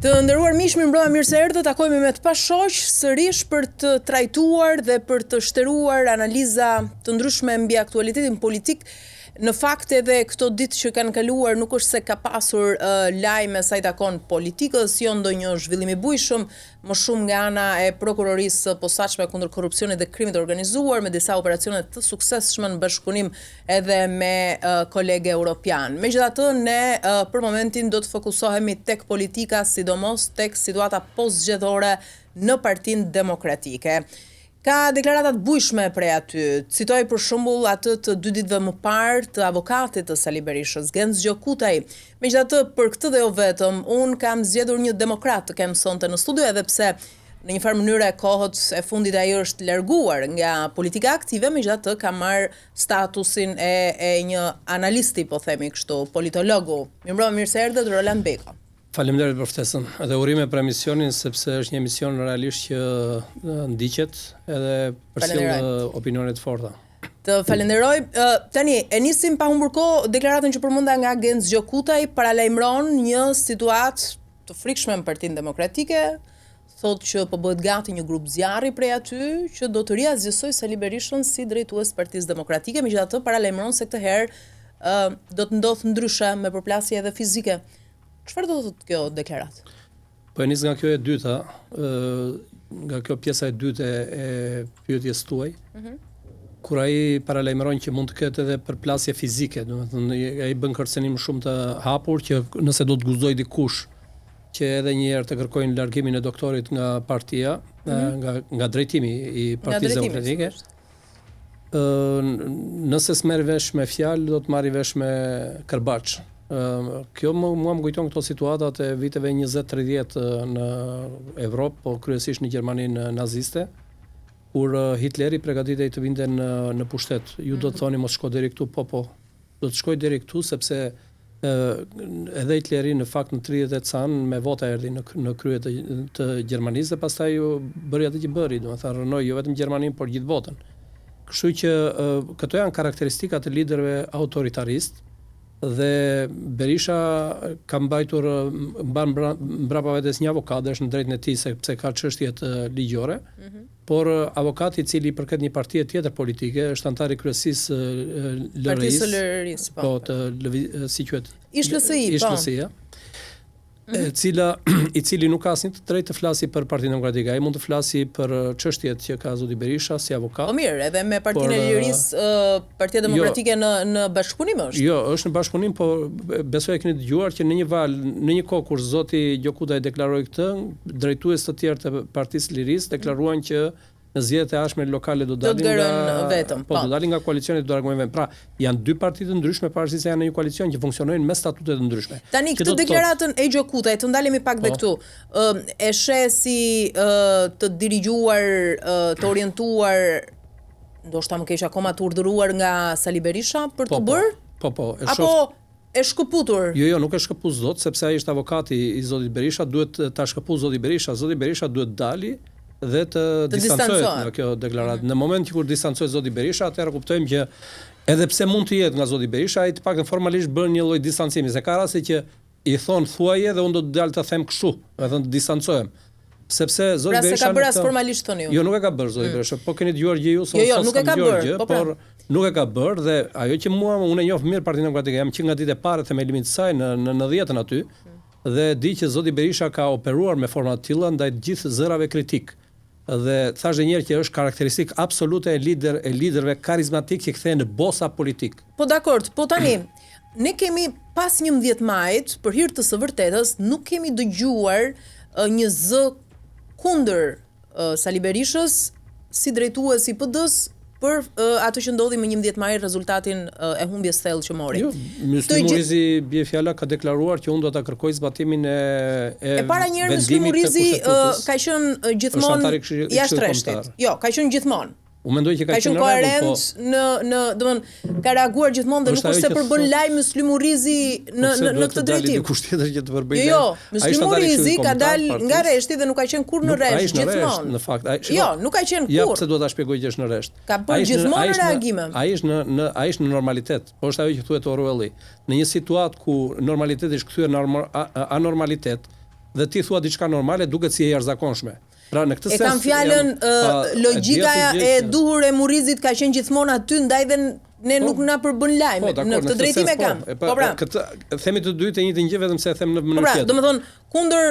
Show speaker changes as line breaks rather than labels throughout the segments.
Të nderuar miq, mirë se erdhët. Takojmë me të pashoq sërish për të trajtuar dhe për të shtëruar analiza të ndryshme mbi aktualitetin politik. Në fakt edhe këto ditë që kanë kaluar nuk është se ka pasur lajme sa i takon politikës, jo ndonjë zhvillim i bujshëm, më shumë nga ana e prokurorisë së posaçme kundër korrupsionit dhe krimit të organizuar, me disa operacione të suksesshme në bashkëpunim edhe me kolegë europian. Megjithatë, ne për momentin do të fokusohemi tek politika, sidomos tek situata postzgjedhore në Partinë Demokratike. Ka deklarata të bujshme prej aty. Citoj për shembull atë të 2 ditëve më parë të avokatit të Sali Berishës, Genzgjo Kutaj. Megjithatë, për këtë dhe jo vetëm, unë kam zgjedhur një demokrat të kem sonte në studio, edhe pse në një farë mënyrë kohët e fundit ai është larguar nga politika aktive, megjithatë ka marrë statusin e një analisti, po themi kështu, politologu. Mirë se erdhët, Roland Beko.
Faleminderit për ftesën. Edhe urime për emisionin, sepse është një emision realisht që ndiqet edhe përcjell opinione të forta.
Të falenderoj. Tani e nisim pa humbur kohë deklaratën që përmenda nga Genzgjo Kutaj, paralajmëron një situatë të frikshme në Partinë Demokratike. Thotë që po bëhet gati një grup zjarri prej aty që do të riazgjësojë Sali Berishën si drejtues të Partisë Demokratike, megjithatë paralajmëron se këtë herë do të ndodhë ndryshe me përplasje edhe fizike. Çfarë do të thotë kjo deklaratë?
Po e nis nga kjo e dyta, nga kjo pjesa e dytë e pyetjes tuaj. Kur ai paralajmëron që mund të ketë edhe përplasje fizike, domethënë ai bën kërcënim shumë të hapur që nëse do të guxoj dikush që edhe një herë të kërkojnë largimin e doktorit nga partia, nga drejtimi i Partisë Demokratike. Nëse s'merr vesh me fjalë, do të marrë vesh me kërbaç. Kjo mua më kujton këto situatat e viteve 20-30 në Evropë, po kryesisht në Gjermaninë naziste, kur Hitleri përgatitej të vinte në pushtet. Ju do të thoni mos shko deri këtu, po, do të shkoj deri këtu sepse edhe Hitleri në fakt në 30 can me vota erdhi në krye të Gjermanisë dhe pastaj bëri atë që bëri, domethënë rënoi jo vetëm Gjermaninë, por gjithë botën. Kështu që këto janë karakteristikat e liderëve autoritaristë. Dhe Berisha ka mbajtur mbrapa vetes një avokat, është në drejtën e tij sepse ka çështjet ligjore, por avokati i cili përket një partie tjetër politike është antar i kryesisë LRI-s, po si quhet? Ish-LSI, i cili nuk ka asnjë të drejtë të flasi për Partinë Demokratike. Ai mund të flasi për çështjet që ka zoti Berisha si avokat.
Po mirë, edhe me Partinë e Lirisë, Partia Demokratike në bashkëpunim është.
Jo, është në bashkëpunim, po besoj e keni dëgjuar që në një kohë kur zoti Gjokutaj deklaroi këtë, drejtues të tjerë të Partisë Lirisë deklaruan që në zgjedhjet e ardhshme lokale do dalin do dalin nga koalicioni, do largohen vetë. Pra, janë dy parti të ndryshme pavarësisht se janë në një koalicion që funksionojnë me statute të ndryshme.
Tani këtë deklaratën e Gjokutaj, të ndalemi pak dhe këtu. E sheh si të dirigjuar, të orientuar, ndoshta më keq akoma të urdhëruar nga Sali Berisha për të bërë?
Po,
apo e shkëputur?
Jo, nuk e shkëput zot, sepse ai është avokati i zotit Berisha, duhet ta shkëput zoti Berisha. Zoti Berisha duhet dali dhe të distancohet nga kjo deklaratë. Në moment që kur distancohet zoti Berisha, atëherë kuptojmë që edhe pse mund të jetë nga zoti Berisha, ai të paktën formalisht bën një lloj distancimi, se ka raste që i thon thuaje dhe unë do të dal të them kështu, do të distancohem. Sepse zoti Berisha
se ka bërë as formalisht thoni ju.
Jo, nuk e ka bërë zoti Berisha, po keni dëgjuar gjë ju
Jo, nuk e ka bërë,
por nuk e ka bërë dhe ajo që unë e njoh mirë Partinë Demokratike, jam që nga ditë e parë themelimit të saj në 90-ën aty, dhe di që zoti Berisha ka operuar me forma të tilla ndaj të gjithë zërave kritik. Dhe thashë njerë që është karakteristik absolute e liderëve karizmatik që kthehen në bosa politik.
Po dakord, po tani, ne kemi pas 11 majit, për hir të së vërtetës, nuk kemi dëgjuar një zë kundër Sali Berishës si drejtues i PD-s për atë që ndodhi më 11 maj, rezultatin e humbjes thellë që mori.
Jo, Myslim Murizi bie fjala ka deklaruar që unë do ta kërkoj zbatimin e
para një herë Myslim Murizi ka qenë gjithmonë jashtë rreshtit. Jo, ka qenë gjithmonë.
Unë mendoj që ka qenë
koherent domethënë ka reaguar gjithmonë dhe nuk është se përbën lajm Myslim Murizi në këtë drejtim.
Dikush tjetër që të përbëjë.
Jo, Myslim Murizi ka dalë nga rreshti dhe nuk ka qenë kurrë në rresht gjithmonë.
Në fakt,
jo, nuk ka qenë kurrë.
Ja, pse duhet ta shpjegoj që është në rresht.
Ka bërë gjithmonë reagime.
Ai është në normalitet. Po është ajo që thuhet Orwelli. Në një situatë ku normaliteti është kthyer në anormalitet, dhe ti thua diçka normale duket si e jashtëzakonshme. Pra në këtë sens
kam fjalën logjika e duhur e Murrizit ka qenë gjithmonë aty, ndaj dhe ne nuk na përbën lajme. Në këtë drejtim e kam.
Po pra. Këtë themi të dytë e njëjtë gjë vetëm se e them në mënyrë tjetër.
Domethënë kundër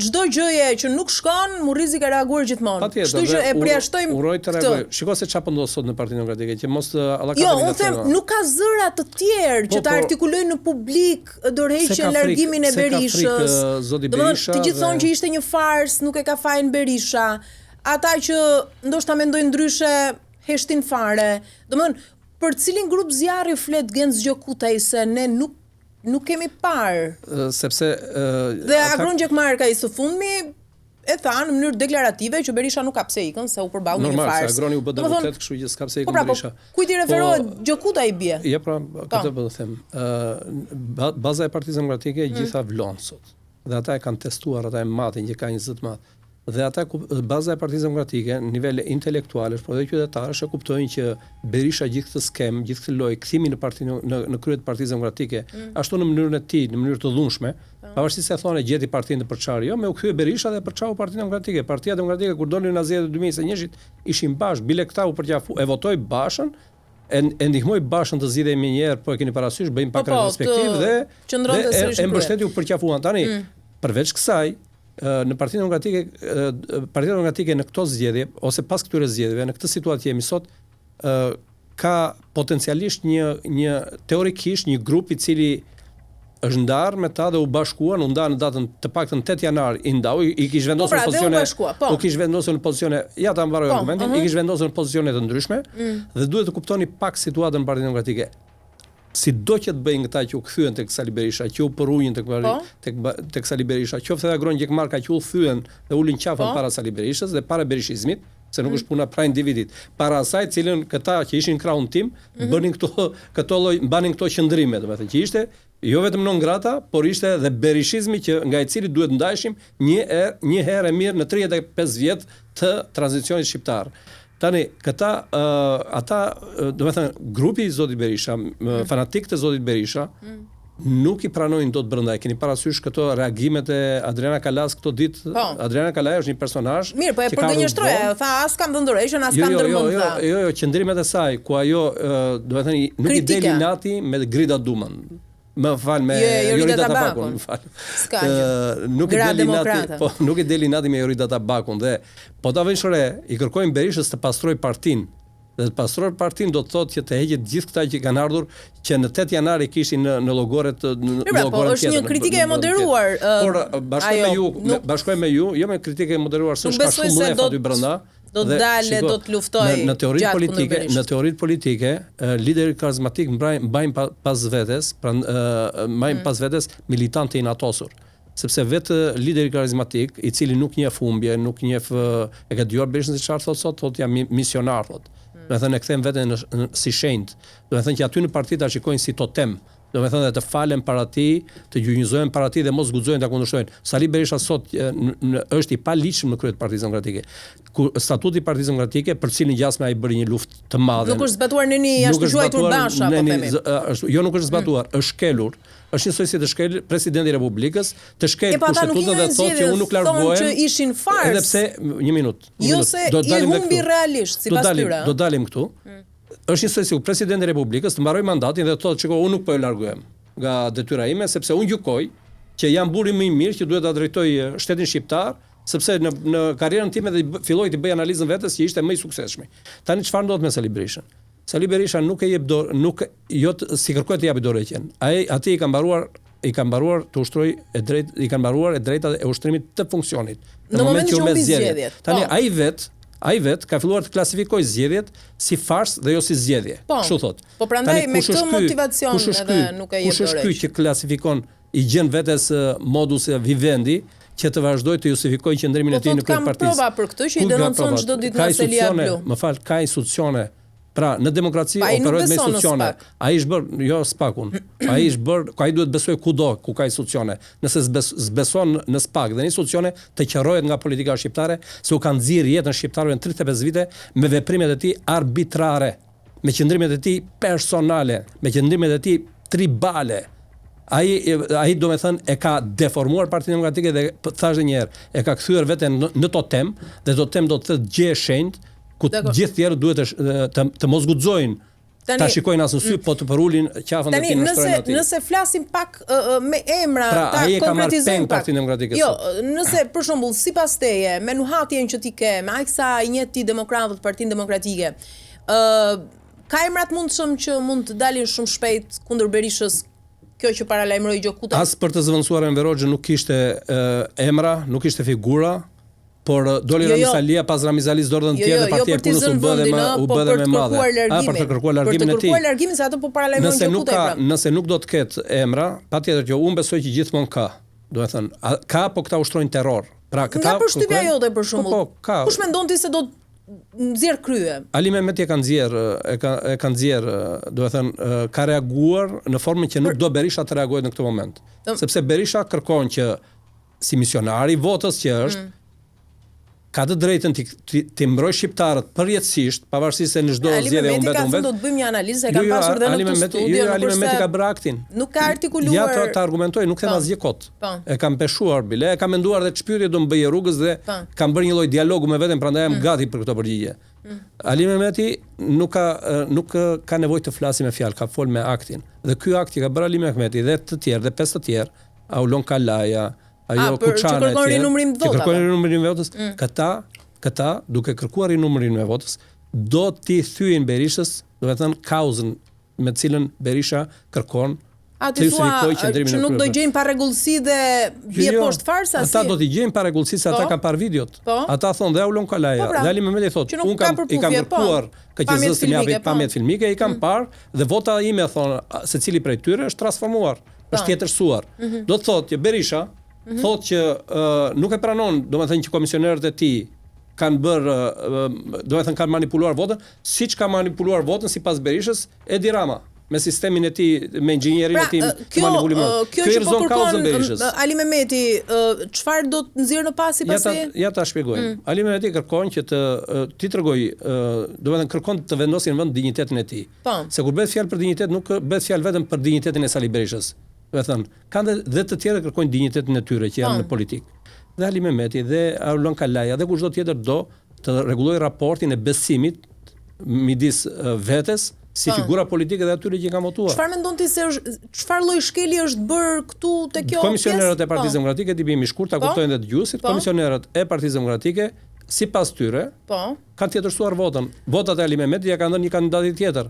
çdo gjëje që nuk shkon, Murrizi ka reaguar gjithmonë. Kështu që e përjashtojmë.
Uroj të reagoj. Shikoj se çfarë ndodh sot në Partinë Demokratike, që mos
Jo, unë them nuk ka zëra të tjerë që të artikulojnë në publik dorëheqjen, largimin e Berishës. Domethënë të gjithë thonë që ishte një fars, nuk e ka fajin Berisha. Ata që ndoshta mendojnë ndryshe heshtin fare. Domethënë për cilin grup zjarri flet Genz Gjokutaj se ne nuk kemi parë.
Sepse
dhe Agron Gjekmarka i së fundmi e tha në mënyrë deklarative që Berisha nuk ka pse ikën se u përbau një fars.
Normal, se Agroni u bë deputet, kështu që s'ka pse ikën Berisha.
Kujt i referohet Gjokutaj i bie?
Ja pra, këtë po të them. Baza e Partisë Demokratike gjitha vlon sot. Dhe ata e kanë testuar, ata e matin që ka një zë të madh. Dhe ata baza e Partisë Demokratike në nivel intelektualesh, por edhe qytetarësh e kuptojnë që Berisha gjithë këtë skem, gjithë këtë lojë kthimi në krye të Partisë Demokratike, ashtu në mënyrën e tij, në mënyrë të dhunshme, pavarësisht se thonë gjeti partinë të përçarë, jo, me u kthye Berisha dhe përçau Partinë Demokratike. Partia Demokratike kur doli në zgjedhjet e 2021-shit ishin bashkë, bile këta u përqafu, e votoi Bashën, e ndihmoi Bashën të zgjidhej më një herë, po e keni parasysh, bëjmë pak retrospektiv dhe e mbështeti u përqafuan. Tani, përveç kësaj, në Partinë Demokratike në këto zgjedhje ose pas këtyre zgjedhjeve në këtë situatë që jemi sot ka potencialisht një teorikisht një grup i cili është ndarë me ta dhe u bashkuan, u nda në datën të paktën 8 janar i ndau, i kish vendosur në pozicione, u kish vendosur në pozicione, ja ta mbaroj argumentin, i kish vendosur në pozicione të ndryshme dhe duhet të kuptoni pak situatën në Partinë Demokratike. Sido që të bëjnë këta që u kthyen tek Sali Berisha, që u përrujnë tek Sali Berisha, qoftë edhe Agron Gjekmarka që u thyen dhe ulin qafën para Sali Berishës dhe para berishizmit, se nuk është puna pra individit. Para asaj, cilën këta që ishin krahun tim, bënin mbanin këto qëndrime, domethënë që ishte jo vetëm non grata, por ishte edhe berishizmi që nga i cili duhet ndajshim një herë e mirë në 35 vjet të tranzicionit shqiptar. Tani, ata, do me thënë, grupi i Zotit Berisha, fanatik të Zotit Berisha, nuk i pranojnë dot brenda. Keni parasysh këto reagimet e Adriana Kalas këto ditë? Adriana Kalaj është një personazh.
Mirë, po e përgënjeshtroja, tha as kam dhëndorëshën, as kam ndërmend.
Jo, qëndrimet e saj, ku ajo, do me thënë, nuk i deli nati me Grida Dumën. Më fal me Jorida Tabakun, më fal. Nuk i deli nati me Jorida Tabakun dhe po ta vënë re, i kërkojnë Berishës të pastroj partinë. Dhe të pastroj partinë do të thotë që të heqet gjithë këta që kanë ardhur që në 8 janar i kishin në llogoret tjetër.
Po është një kritike e moderuar.
Por bashkoj me ju, jo me kritike e moderuar, s'është ka shumë lef aty brenda.
Do të dalë, do të luftoj.
Në teorinë politike, lideri karizmatik mbajnë pas vetes militantë inatosur. Sepse vetë lideri karizmatik, i cili nuk njeh humbje, nuk njeh e ka dëgjuar Berishën se çfarë thotë jam misionar thotë. Do të thënë e kthen veten si shenjt. Do të thënë që aty në parti ta shikojnë si totem. Do të thënë të falen para ti, të gjynjëzohen para ti dhe mos guxojnë ta kundërshtojnë. Sali Berisha sot është i paligjshëm në krye të Partisë Demokratike. Statuti i Partisë Demokratike, për cilin gjasme ai bëri një luftë të madhe.
Nuk është zbatuar neni jashtë gjuajtur Basha, po themi.
Jo, nuk është zbatuar, është shkelur. Është një soi të shkel presidenti i Republikës, të shkel kushtetutën dhe thotë që unë nuk largohem.
Që ishin fars.
Edhe pse një minutë.
Jo se i humbi realisht sipas tyre.
Do dalim këtu. Është një soi presidenti i Republikës të mbaroj mandatin dhe thotë çiko unë nuk po e largohem nga detyra ime sepse unë gjykoj që jam buri më i mirë që duhet ta drejtoj shtetin shqiptar, sepse në karrierën time dhe filloi të bëj analizën vetes që ishte më i suksesshëm. Tani çfarë ndodh me Sali Berishën? Sali Berisha nuk e jep dorë, si kërkoi të japi dorëheqjen. Aty i ka mbaruar të ushtrojë i kanë mbaruar drejtat e ushtrimit të funksionit.
Në momentin që humbi zgjedhjet.
Tani ai vet ka filluar të klasifikojë zgjedhjet si fars dhe jo si zgjedhje. Kështu thotë.
Po prandaj me këtë motivacion edhe nuk e jep dorë.
Kush është ky që klasifikon i gjen vetes modus vivendi që të vazhdojë të justifikojë qëndrimin e tij në këtë parti.
Po kam prova për këtë që i denoncon çdo ditë në Selia Blu.
Më fal, ka institucione. Pra, në demokraci operojnë me institucione. Ai është bërë, jo SPAK-un. Ai është bërë, ai duhet besoj kudo ku ka institucione. Nëse zbeson në SPAK dhe në institucione, të qërrohet nga politika shqiptare, se u kanë nxjerrë jetën shqiptarëve në 35 vite me veprimet e tij arbitrare, me qëndrimet e tij personale, me qëndrimet e tij tribale. Ai do me thënë e ka deformuar Partinë Demokratike dhe thash edhe një herë, e ka kthyer veten në totem dhe totem do të thotë gjë e shenjtë ku të gjithë tjerë duhet të mos guxojnë ta shikojnë as në sy, po të përulin qafën dhe ti nështrojnë aty.
Nëse flasim pak me emra,
ta konkretizojmë pak. Partinë Demokratike.
Jo, nëse për shembull sipas teje, me nuhatjen që ti ke, me aq sa i njeh ti demokratët Partinë Demokratike, ka emra të mundshëm që mund të dalin shumë shpejt kundër Berishës, kjo që paralajmëroi Gjokuta?
As për të zëvendësuar Enver Hoxhën nuk kishte emra, nuk kishte figura, por doli Ramiz Alia pas Ramiz Alis dordhën tjetër dhe partia e punës u bë dhe më madhe. Për të kërkuar largimin e tij. Për të kërkuar largimin se ato po paralajmërojnë Gjokuta. Nëse nuk do të ketë emra, patjetër që unë besoj që gjithmonë ka. Do të thënë, ka po këta ushtrojnë terror. Pra këta. Nga
përshtypja jote për shembull. Kush mendon ti se do nxjerr krye? Ali Mehmeti
e ka nxjerr, do të thënë, ka reaguar në formën që nuk do Berisha të reagojë në këtë moment. Sepse Berisha kërkon që si misionari i votës që është ka të drejtën të mbroj shqiptarët përjetësisht, pavarësisht se në çdo zgjedhje unë vetëm
do të bëjmë një analizë, e kam pasur dhe në këtë studio.
Ali Mehmeti ka bërë aktin.
Nuk ka artikuluar.
Ja të argumentoj, nuk them asgjë kot. E kam peshuar bile, e kam menduar dhe çpyetje do më bëjë rrugës dhe kam bërë një lloj dialogu me veten, prandaj jam gati për këtë përgjigje. Ali Mehmeti nuk ka nevojë të flasë me fjalë, ka fol me aktin. Dhe ky akt që ka bërë Ali Mehmeti dhe të tjerë dhe 5 të tjerë, Aulon Kalaja, ajo Kuçana
që kërkon
rinumërimin e votës, këta duke kërkuar rinumërimin e votës, do t'i thyen Berishës, do të thënë kauzën me të cilën Berisha kërkon
të justifikojë qëndrimin e nuk do gjejnë parregullsi dhe bie poshtë farsa.
Ata do t'i gjejnë parregullsi se ata kanë parë videot. Ata thonë dhe Aulon Kalaja, dhe Ali Mehmeti thotë, unë i kam kërkuar KQZ të më japë pamjet filmike, i kam parë dhe vota ime thonë secili prej tyre është transformuar, është tjetërsuar. Do të thotë që Berisha thotë që nuk e pranon, domethënë që komisionerët e tij kanë bërë, domethënë kanë manipuluar votën, siç ka manipuluar votën sipas Berishës Edi Rama me sistemin e tij, me inxhinierin e tij të manipulimit.
Kjo që po kërkon Ali Mehmeti, çfarë do të nxjerrë në pas sipas teje?
Ja ta shpjegoj. Ali Mehmeti kërkon që ti tregoj, domethënë kërkon të vendosin në vend dinjitetin e tij. Se kur bëhet fjalë për dinjitet, nuk bëhet fjalë vetëm për dinjitetin e Sali Berishës. Do të thënë, kanë dhe të tjerë kërkojnë dinjitetin e tyre që janë në politikë. Dhe Ali Mehmeti dhe Aulon Kalaja dhe kushdo tjetër do të rregullojë raportin e besimit midis vetes si figura politike dhe atyre që kanë votuar.
Çfarë mendon ti se çfarë lloj shkeli është bërë këtu te kjo?
Komisionerët e Partisë Demokratike, ti bëjmë shkurt, ta kuptojnë dhe dëgjuesit, komisionerët e Partisë Demokratike sipas tyre kanë tjetërsuar votën. Votat e Ali Mehmeti ja kanë dhënë një kandidat tjetër.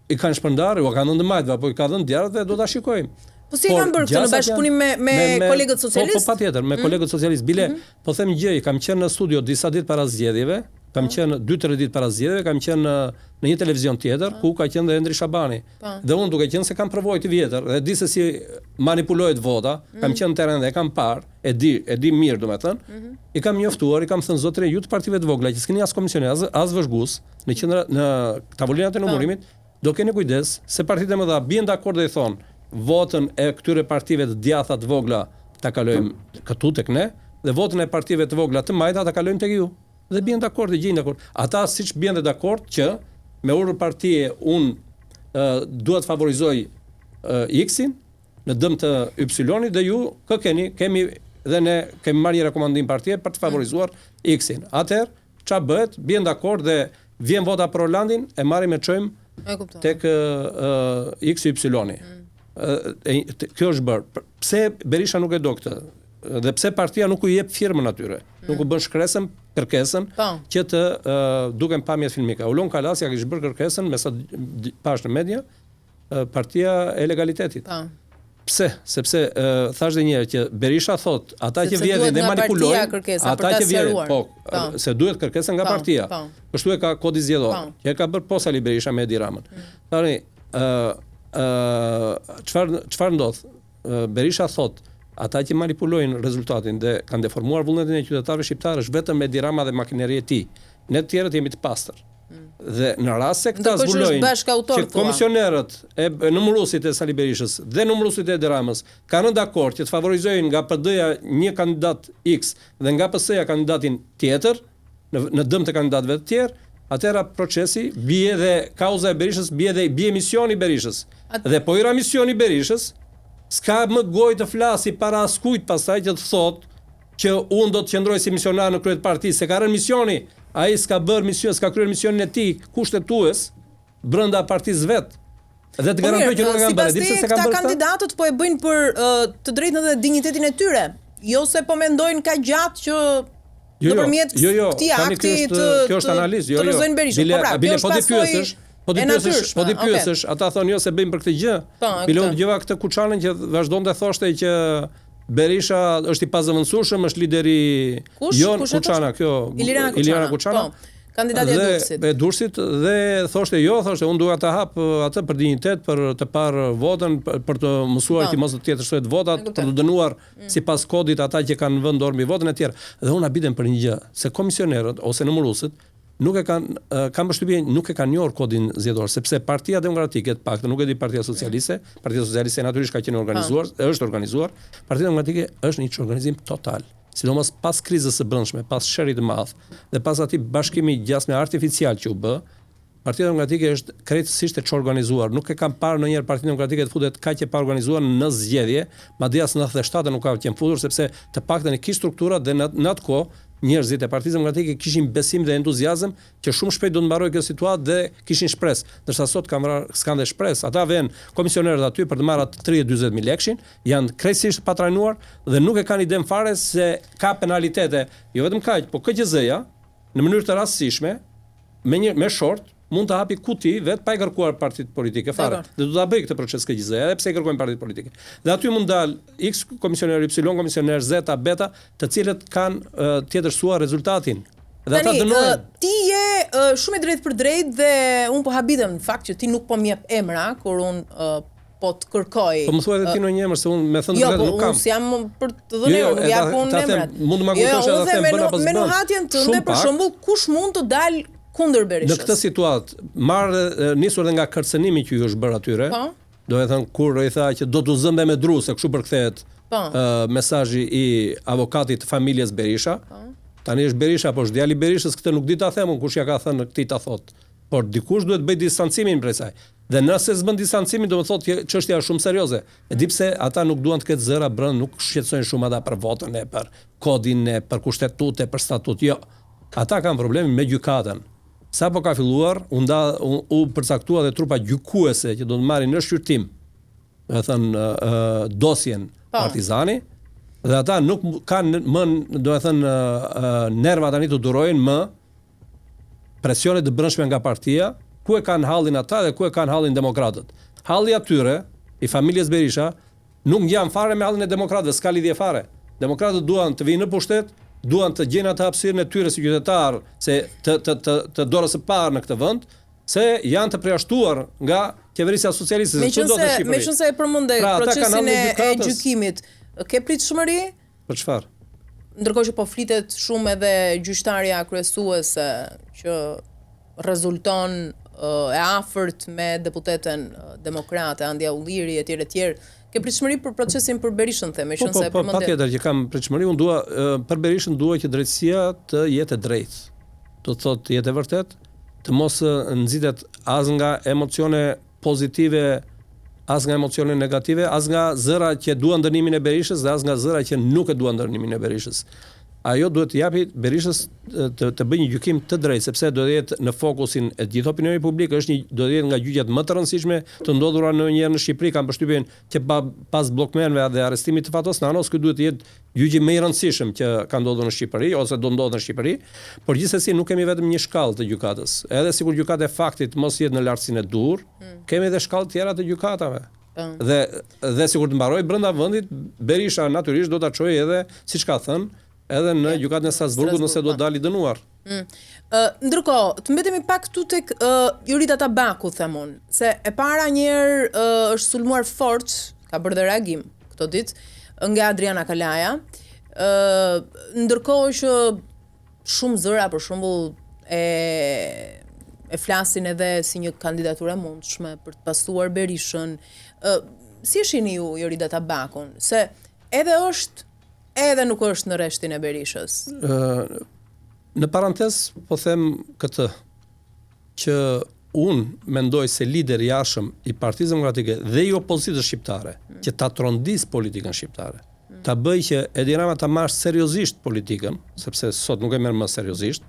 I kanë shpërndarë, u kanë dhënë majtve, apo i kanë dhënë djathtë dhe do ta shikojmë.
Po si kanë bërë këtë në bashkëpunim me kolegët socialistë?
Po patjetër, me kolegët socialistë. Bile, po them gjë, kam qenë në studio disa ditë para zgjedhjeve, kam qenë 2-3 ditë para zgjedhjeve, kam qenë në një televizion tjetër ku ka qenë dhe Endri Shabani. Dhe unë duke qenë se kam provojë të vjetër dhe di se si manipulohet vota, kam qenë në terren dhe kam parë, e di mirë domethënë. I kam njoftuar, i kam thënë zotëre, ju të partive të vogla që s'keni as komisioner, as vëzhgues në tavolinat e numërimit, do keni kujdes se partitë më dha bien dakord dhe i thonë votën e këtyre partive të djatha të vogla ta kalojmë këtu tek ne dhe votën e partive të vogla të majta ta kalojmë tek ju. Dhe bien dakord, dhe gjejnë dakord. Ata siç bien dhe dakord që me urë partie duhet favorizoj X-in në dëm të Y-it dhe ju kemi dhe ne kemi marrë një rekomandim partie për të favorizuar X-in. Atëherë ç'a bëhet? Bien dakord dhe vjen vota për Orlandin, e marrim e çojmë tek XY. Kjo është bërë. Pse Berisha nuk e do këtë? Dhe pse partia nuk u jep firmën atyre? Nuk u bën kërkesën që të duken pamjet filmike. Aulon Kalasi ja kishte bërë kërkesën me sa pash në media, partia e legalitetit. Pse? Sepse thash edhe një herë që Berisha thot, ata që vjedhin dhe manipulojnë, ata që vjedhin, se duhet kërkesa nga partia. Kështu e ka kodi zgjedhor. Që ka bërë posa Ali Berisha me Edi Ramën. Tani, çfarë ndodh? Berisha thot, ata që manipulojnë rezultatin dhe kanë deformuar vullnetin e qytetarëve shqiptarë është vetëm Edi Rama dhe makineria e tij. Ne të tjerët jemi të pastër. Dhe në rast se këta zbulojnë që komisionerët e numëruesit e Sali Berishës dhe numëruesit e Edi Ramës kanë dakord që të favorizojnë nga PD-ja një kandidat X dhe nga PS-ja kandidatin tjetër në dëm të kandidatëve të tjerë, atëra procesi bie dhe kauza e Berishës bie misioni i Berishës. Dhe po ira misioni i Berishës, s'ka më gojë të flasi para askujt pastaj që të thotë që unë do të qëndroj si misionar në krye të partisë, se ka rënë misioni, ai s'ka bërë mision, s'ka kryer misionin e tij kushtetues brenda partisë vet. Dhe të garantoj që nuk e kanë bërë,
sepse këta kandidatët po e bëjnë për të drejtën dhe dinjitetin e tyre, jo se po mendojnë ka gjatë që nëpërmjet këtij akti
kjo është analizë,
të rrëzojnë Berishën.
Po ti pyesësh, ata thonë jo se bëjmë për këtë gjë. Bile unë dëgjova këtë Kuçanën që vazhdonte thoshte që Berisha është i pazëvendësueshëm, është lideri Kuçana, kjo Ilirana Kuçana.
Kandidati
e Durrësit dhe thoshte unë dua ta hap atë për dinjitet, për të parë votën, për të mësuar që mos të tjetër shtohet votat, për të dënuar sipas kodit ata që kanë vënë dorë mbi votën e tjerë. Dhe unë habitem për një gjë, se komisionerët ose numëruesit nuk e kanë përshtypjen, nuk e kanë njohur kodin zgjedhor, sepse Partia Demokratike, të paktën nuk e di Partia Socialiste natyrisht ka qenë organizuar, është organizuar. Partia Demokratike është një organizim total. Sidomos pas krizës së brendshme, pas sherrit të madh dhe pas atij bashkimi gjasme artificial që u bë, Partia Demokratike është krejtësisht e çorganizuar. Nuk e kam parë ndonjëherë Partinë Demokratike të futet kaq e pa organizuar në zgjedhje, madje as 97 nuk ka qenë futur sepse të paktën e kishte struktura dhe në atë kohë njerëzit e Partisë Demokratike kishin besim dhe entuziazëm që shumë shpejt do të mbarojë kjo situatë dhe kishin shpresë, ndërsa sot s'kan dhe shpresë. Ata vjen komisionerët aty për të marrë 30-40 mijë lekëshin, janë krejtësisht pa trajnuar dhe nuk e kanë iden fare se ka penalitete, jo vetëm kaq, po KQZ-ja në mënyrë të rastësishme me short mund të hapi kuti vetë pa i kërkuar partitë politike fare. Dhe do ta bëj këtë proces KQZ-ja, edhe pse i kërkojnë partitë politike. Dhe aty mund dal X komisioner, Y komisioner, Z, beta, të cilët kanë tjetërsuar rezultatin. Dhe ata dënojnë.
Ti je shumë i drejtë për drejtë dhe unë po habitem në fakt që ti nuk po më jep emra kur unë po të kërkoj.
Po më thuaj edhe ti në një emër se unë me thënë drejtë nuk kam.
Jo, unë jam për të dhënë emër, nuk jap unë emrat.
Mund të më kujtosh edhe them bën apo s'bën.
Me nuhatjen tënde për shembull, kush mund të dalë kundër Berishës?
Në këtë situatë, nisur edhe nga kërcënimi që ju është bërë atyre, do të thënë kur i tha që do t'u zëmbe me dru se kështu përkthehet mesazhi i avokatit të familjes Berisha. Tani është Berisha, po është djali Berishës, këtë nuk di ta them kush ja ka thënë këtij ta thot. Por dikush duhet bëj distancimin prej saj. Dhe nëse s'bën distancimin, do të thotë që çështja është shumë serioze. E di pse ata nuk duan të ketë zëra brenda, nuk shqetësojnë shumë ata për votën e për kodin e për kushtetute, për statut. Jo. Ata kanë probleme me gjykatën. Sa po ka filluar, u përcaktua dhe trupa gjykuese që do të marrin në shqyrtim, do të thënë dosjen Partizani, dhe ata nuk kanë më, do të thënë nerva tani të durojnë më presionet të brendshme nga partia, ku e kanë hallin ata dhe ku e kanë hallin demokratët. Halli atyre i familjes Berisha nuk ngjan fare me hallin e demokratëve, s'ka lidhje fare. Demokratët duan të vinë në pushtet, duan të gjejnë atë hapësirën e tyre si qytetar, se të dorës së parë në këtë vend, se janë të përjashtuar nga qeverisja socialiste.
Meqense e përmendë procesin e gjykimit, ke pritshmëri?
Për çfarë?
Ndërkohë që po flitet shumë edhe gjyqtarja kryesuese që rezulton e afërt me deputeten demokrate Andja Ulliri etj. Ke pritshmëri për procesin për Berishën, theme, që nëse e përmendë.
Po patjetër që kam pritshmëri, unë dua për Berishën dua që drejtësia të jetë e drejtë. Do të thotë jetë e vërtet, të mos nxitet as nga emocione pozitive, as nga emocione negative, as nga zëra që duan dënimin e Berishës dhe as nga zëra që nuk e duan dënimin e Berishës. Ajo duhet të japi Berishës të bëjë një gjykim të drejtë, sepse do të jetë në fokusin e gjithë opinionit publik, do të jetë nga gjyqjet më të rëndësishme të ndodhura ndonjëherë në Shqipëri. Kam përshtypjen që pas bllokmenve dhe arrestimit të Fatos Nanos, ky duhet të jetë gjyqi më i rëndësishëm që ka ndodhur në Shqipëri ose do ndodhë në Shqipëri, por gjithsesi nuk kemi vetëm një shkallë të gjykatës. Edhe sikur gjykata e faktit mos jetë në lartësinë e dur, kemi edhe shkallë tjera të gjykatave. Dhe sikur të mbaroj brenda vendit, Berisha natyrisht do ta çojë edhe, siç ka thënë, edhe në gjykatën e Strasburgut nëse do dali dënuar.
Ndërkohë, të mbetemi pak këtu tek Jurita Tabaku, them unë, se e para njëherë është sulmuar fort, ka bërë dhe reagim këto ditë nga Adriana Kalaja. Ndërkohë që shumë zëra për shembull e flasin edhe si një kandidaturë e mundshme për të pasuar Berishën. Si e shihni ju Jurita Tabakun? Se edhe nuk është në rreshtin e Berishës.
Në parantez po them këtë, që unë mendoj se lider i jashtëm i Partisë Demokratike dhe i opozitës shqiptare që ta trondis politikën shqiptare, ta bëj që Edi Rama ta marrë seriozisht politikën, sepse sot nuk e merr më seriozisht,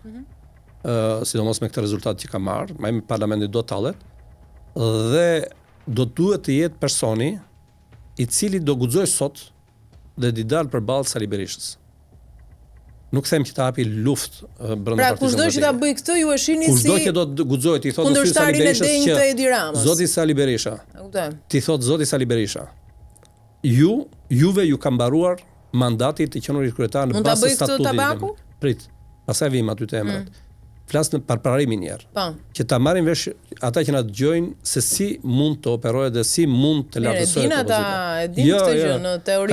sidomos me këtë rezultat që ka marrë, më me parlamentin do tallet, dhe do duhet të jetë personi i cili do guxoj sot dhe di dalë përballë Sali Berishës. Nuk them që ta hapi luftë brenda
Partisë. Pra kushdo që ta bëj këtë, ju e shihni si
kushdo që do të guxojë ti thotë Sali Berishës
që Edi Ramës.
Zoti Sali Berisha. Ti thotë Zoti Sali Berisha. Juve ju ka mbaruar mandati të qenurit kryetar në bazë të statutit.
Mund ta bëj këtë Tabaku?
Prit. Pastaj vim aty të emrat. Flas në pararimin një herë.
Po.
Që ta marrin vesh ata që na dëgjojnë se si mund të operohet dhe si mund të lartësohet
opozita. E din këtë gjë në teori